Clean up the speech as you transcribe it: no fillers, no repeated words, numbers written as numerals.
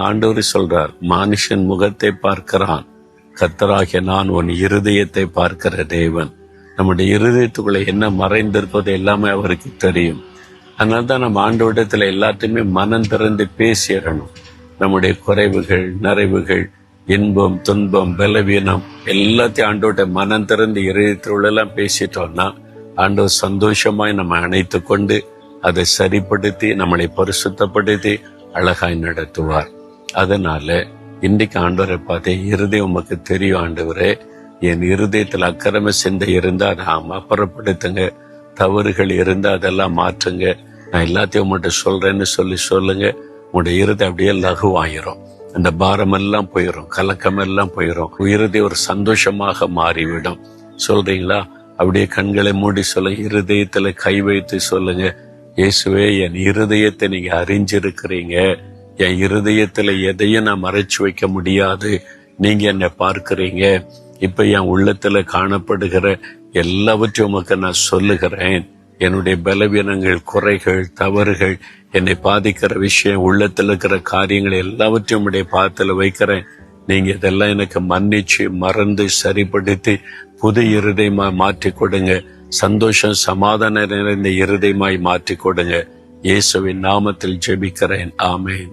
ஆண்டவர் சொல்றார், மனுஷன் முகத்தை பார்க்கிறான், கர்த்தராகிய நான் உன் இருதயத்தை பார்க்கிற தேவன். நம்முடைய இருதயத்துக்குள்ள என்ன மறைந்திருப்பது எல்லாமே அவருக்கு தெரியும். அதனால்தான் நம்ம ஆண்டவரிடத்துல எல்லாத்தையுமே மனம் திறந்து பேசிடணும். நம்முடைய குறைவுகள், நிறைவுகள், இன்பம், துன்பம், பலவீனம் எல்லாத்தையும் ஆண்டவர்கிட்ட மனம் திறந்து இருதயத்துள்ளெல்லாம் பேசிட்டோம்னா ஆண்டவர் சந்தோஷமாய் நம்ம அணைத்து கொண்டு அதை சரிப்படுத்தி நம்மளை பரிசுத்தப்படுத்தி அழகாய் நடத்துவார். அதனால இன்றைக்கு ஆண்டவரை பார்த்து, இருதயம் உமக்கு தெரியும் ஆண்டவரே, என் இருதயத்தில் அக்கிரம சிந்தை இருந்தா அதை அப்புறப்படுத்துங்க, தவறுகள் இருந்தா அதெல்லாம் மாற்றுங்க, நான் எல்லாத்தையும் உங்கள்கிட்ட சொல்றேன்னு சொல்லுங்க. உங்களுடைய இருதயம் அப்படியே லகுவாயிரும், அந்த பாரமெல்லாம் போயிடும், கலக்கமெல்லாம் போயிடும், இருதயம் ஒரு சந்தோஷமாக மாறிவிடும். சொல்றீங்களா? அப்படியே கண்களை மூடி சொல்லுங்க, இருதயத்துல கை வைத்து சொல்லுங்க, இயேசுவே என் இருதயத்தை நீங்க அறிஞ்சிருக்கிறீங்க, என் இருதயத்துல எதையும் நான் மறைச்சு வைக்க முடியாது, நீங்க என்னை பார்க்கிறீங்க. இப்ப என் உள்ளத்துல காணப்படுகிற எல்லாவற்றையும் உமக்கு நான் சொல்லுகிறேன். என்னுடைய பலவீனங்கள், குறைகள், தவறுகள், என்னை பாதிக்கிற விஷயம், உள்ளத்துல இருக்கிற காரியங்கள் எல்லாவற்றையும் உடைய பாதத்துல வைக்கிறேன். நீங்க இதெல்லாம் எனக்கு மன்னிச்சு மறந்து சரிப்படுத்தி புது இருதயமாய் மாற்றி கொடுங்க. சந்தோஷம், சமாதானம் நிறைந்த இருதயமாய் மாற்றி கொடுங்க. இயேசுவின் நாமத்தில் ஜெபிக்கிறேன். ஆமென்.